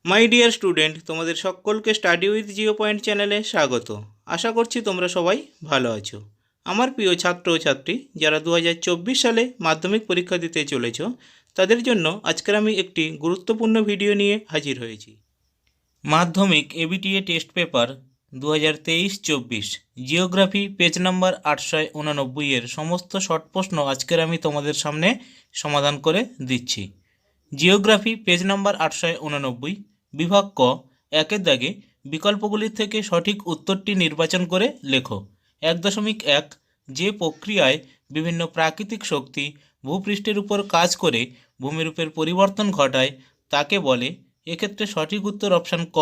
My dear student, তোমাদের সকলকে study with Jio point চ্যানেলে স্বাগত। আশা করছি তোমরা সবাই ভালো আছো। আমার প্রিয় ছাত্র ও ছাত্রী যারা 2024 সালে মাধ্যমিক পরীক্ষা দিতে চলেছ, তাদের জন্য আজকের আমি একটি গুরুত্বপূর্ণ ভিডিও নিয়ে হাজির হয়েছি। মাধ্যমিক ABTA test paper 2023-24 geography page number 889 এর সমস্ত শর্ট প্রশ্ন আজকের আমি তোমাদের সামনে সমাধান করে দিচ্ছি। জিওগ্রাফি পেজ নাম্বার 889, বিভাগ ক, একের দাগে বিকল্পগুলির থেকে সঠিক উত্তরটি নির্বাচন করে লেখো। 1.1 যে প্রক্রিয়ায় বিভিন্ন প্রাকৃতিক শক্তি ভূপৃষ্ঠের উপর কাজ করে ভূমিরূপের পরিবর্তন ঘটায় তাকে বলে। এক্ষেত্রে সঠিক উত্তর অপশান ক,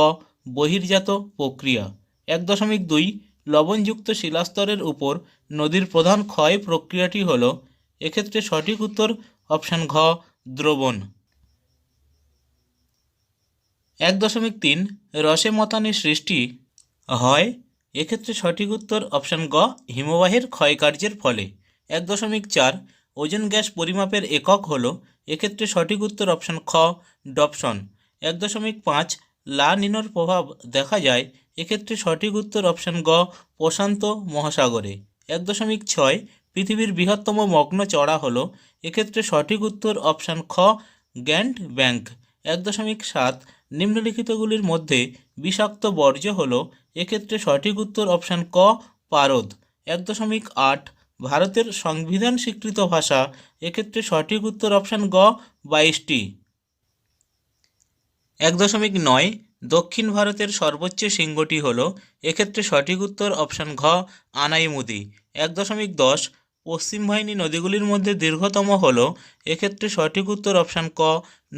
বহির্জাত প্রক্রিয়া। 1.2 লবণযুক্ত শিলাস্তরের উপর নদীর প্রধান ক্ষয় প্রক্রিয়াটি হল। এক্ষেত্রে সঠিক উত্তর অপশান ঘ, দ্রবণ। 1.3 রসে মতানের সৃষ্টি হয়। এক্ষেত্রে সঠিক উত্তর অপশান গ, হিমবাহের ক্ষয়কার্যের ফলে। 1.4 ওজন গ্যাস পরিমাপের একক হলো। এক্ষেত্রে সঠিক উত্তর অপশান খ, ডপসন। 1.5 লা নিনোর প্রভাব দেখা যায়। এক্ষেত্রে সঠিক উত্তর অপশান গ, প্রশান্ত মহাসাগরে। 1.6 পৃথিবীর বৃহত্তম মগ্ন চড়া হলো। এক্ষেত্রে সঠিক উত্তর অপশান খ, গ্র্যান্ড ব্যাংক। 1.7 নিম্নলিখিতগুলির মধ্যে বিষাক্ত বর্জ্য হলো। এক্ষেত্রে সঠিক উত্তর অপশান ক, পারদ। 1.8 ভারতের সংবিধান স্বীকৃত ভাষা। এক্ষেত্রে সঠিক উত্তর অপশান গ, 22টি। 1.9 দক্ষিণ ভারতের সর্বোচ্চ শৃঙ্গটি হল। এক্ষেত্রে সঠিক উত্তর অপশান ঘ, আনাইমুদি। 1.10 পশ্চিম বাহিনী নদীগুলির মধ্যে দীর্ঘতম হল। এক্ষেত্রে সঠিক উত্তর অপশান ক,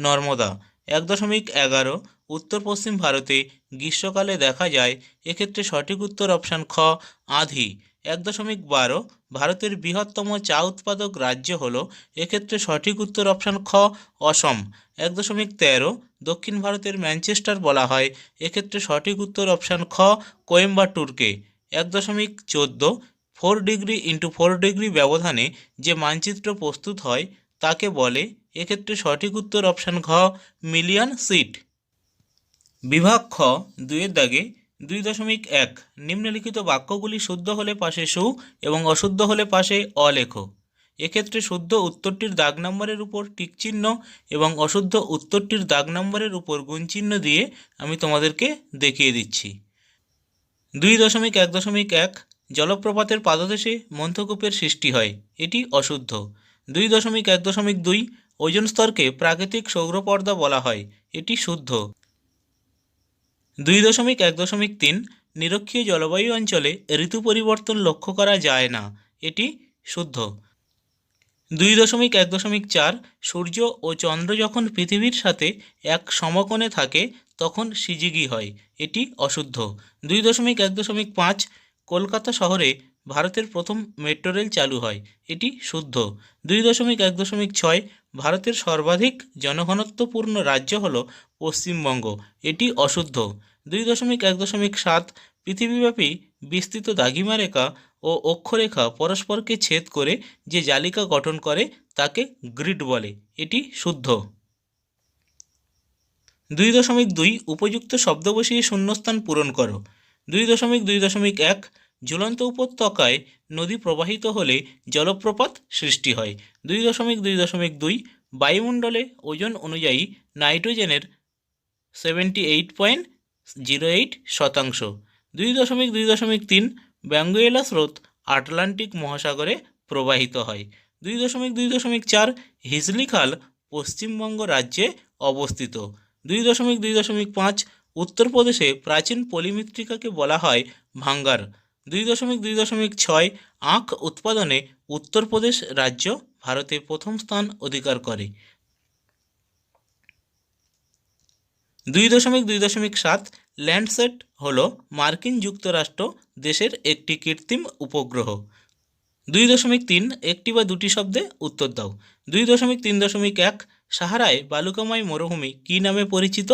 নর্মদা। 1.11 উত্তর পশ্চিম ভারতে গ্রীষ্মকালে দেখা যায়। এক্ষেত্রে সঠিক উত্তর অপশান খ, আধি। 1.12 ভারতের বৃহত্তম চা উৎপাদক রাজ্য হল। এক্ষেত্রে সঠিক উত্তর অপশান খ, অসম। 1.13 দক্ষিণ ভারতের ম্যানচেস্টার বলা হয়। এক্ষেত্রে সঠিক উত্তর অপশান খ, কোয়েম্বাটুরকে। 1.14 4°x4° ব্যবধানে যে মানচিত্র প্রস্তুত হয় তাকে বলে। এক্ষেত্রে সঠিক উত্তর অপশান ঘ, মিলিয়ন সিট। বিভাগ খ, 2-এর দাগে 2.1 নিম্নলিখিত বাক্যগুলি শুদ্ধ হলে পাশে সু এবং অশুদ্ধ হলে পাশে অ লেখো। এক্ষেত্রে শুদ্ধ উত্তরটির দাগ নম্বরের উপর টিক চিহ্ন এবং অশুদ্ধ উত্তরটির দাগ নম্বরের উপর গুণ চিহ্ন দিয়ে আমি তোমাদেরকে দেখিয়ে দিচ্ছি। 2.1.1 জলপ্রপাতের পাদদেশে মন্থকূপের সৃষ্টি হয়, এটি অশুদ্ধ। 2.1.2 ওজোন স্তরকে প্রাকৃতিক সৌরপর্দা বলা হয়, এটি শুদ্ধ। 2.1.3 নিরক্ষীয় জলবায়ু অঞ্চলে ঋতু পরিবর্তন লক্ষ্য করা যায় না, এটি শুদ্ধ। 2.1.4 সূর্য ও চন্দ্র যখন পৃথিবীর সাথে এক সমকোণে থাকে তখন সিজিগি হয়, এটি অশুদ্ধ। 2.1.5 কলকাতা শহরে ভারতের প্রথম মেট্রো রেল চালু হয়, এটি শুদ্ধ। 2.1.6 ভারতের সর্বাধিক জনঘনত্বপূর্ণ রাজ্য হল পশ্চিমবঙ্গ, এটি অশুদ্ধ। 2.1.7 পৃথিবীব্যাপী বিস্তৃত দ্রাঘিমা রেখা ও অক্ষরেখা পরস্পরকে ছেদ করে যে জালিকা গঠন করে তাকে গ্রিড বলে, এটি শুদ্ধ। 2.2 উপযুক্ত শব্দ বসিয়ে শূন্যস্থান পূরণ করো। 2.2.1 ঝুলন্ত উপত্যকায় নদী প্রবাহিত হলে জলপ্রপাত সৃষ্টি হয়। 2.2.2 বায়ুমণ্ডলে ওজন অনুযায়ী নাইট্রোজেনের 78.08%। 2.2.3 ব্যাঙ্গুয়েলা স্রোত আটলান্টিক মহাসাগরে প্রবাহিত হয়। 2.2.4 হিজলি খাল পশ্চিমবঙ্গ রাজ্যে অবস্থিত। 2.2.5 উত্তরপ্রদেশে প্রাচীন পলিমৃত্তিকাকে বলা হয় ভাঙ্গার। 2.2.6 আখ উৎপাদনে উত্তরপ্রদেশ রাজ্য ভারতে প্রথম স্থান অধিকার করে। 2.2.7 ল্যান্ডস্যাট হল মার্কিন যুক্তরাষ্ট্র দেশের একটি কৃত্রিম উপগ্রহ। 2.3 একটি বা দুটি শব্দে উত্তর দাও। 2.3.1 সাহারায় বালুকাময় মরুভূমি কী নামে পরিচিত?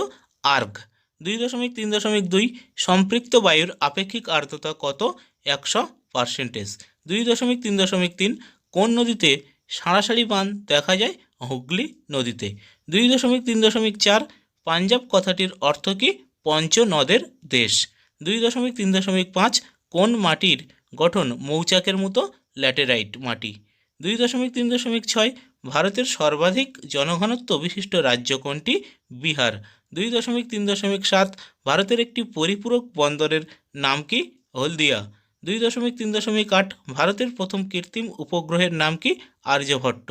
আর্গ। 2.3.2 সম্পৃক্ত বায়ুর আপেক্ষিক আর্দ্রতা কত? 100%। 2.3.3 কোন নদীতে সাঁড়াশাড়ি বাঁধ দেখা যায়? হুগলি নদীতে। 2.3.4 পাঞ্জাব কথাটির অর্থ কি? পঞ্চ নদের দেশ। 2.3.5 কোন মাটির গঠন মৌচাকের মতো? ল্যাটেরাইট মাটি। 2.3.6 ভারতের সর্বাধিক জনঘনত্ব বিশিষ্ট রাজ্য কোনটি? বিহার। 2.3.7 ভারতের একটি পরিপূরক বন্দরের নাম কি? হলদিয়া। 2.3.8 ভারতের প্রথম কৃত্রিম উপগ্রহের নাম কি? আর্যভট্ট।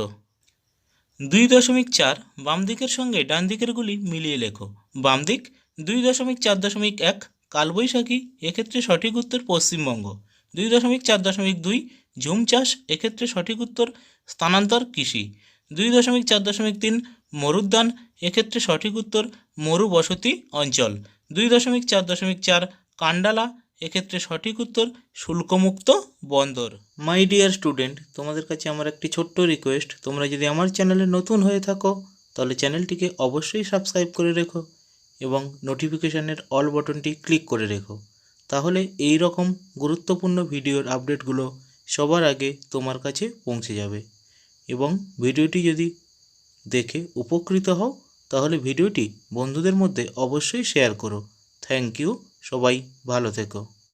2.4 বাম দিকের সঙ্গে ডান দিকেরগুলি মিলিয়ে লেখো। বাম দিক। 2.4.1 কালবৈশাখী, এক্ষেত্রে সঠিক উত্তর পশ্চিমবঙ্গ। 2.4.2 ঝুম চাষ, এক্ষেত্রে সঠিক উত্তর স্থানান্তর কৃষি। 2.4.3 মরুদ্যান, এক্ষেত্রে সঠিক উত্তর মরু বসতি অঞ্চল। 2.4.4 কান্ডালা, এক্ষেত্রে সঠিক উত্তর শুল্কমুক্ত বন্দর। মাই ডিয়ার স্টুডেন্ট, তোমাদের কাছে আমার একটি ছোট্ট রিকোয়েস্ট, তোমরা যদি আমার চ্যানেলে নতুন হয়ে থাকো তাহলে চ্যানেলটিকে অবশ্যই সাবস্ক্রাইব করে রেখো এবং নোটিফিকেশানের অল বাটনটি ক্লিক করে রেখো। তাহলে এই রকম গুরুত্বপূর্ণ ভিডিওর আপডেটগুলো সবার আগে তোমার কাছে পৌঁছে যাবে। এবং ভিডিওটি যদি দেখে উপকৃত হও তাহলে ভিডিওটি বন্ধুদের মধ্যে অবশ্যই শেয়ার করো। থ্যাংক ইউ, সবাই ভালো থেকো।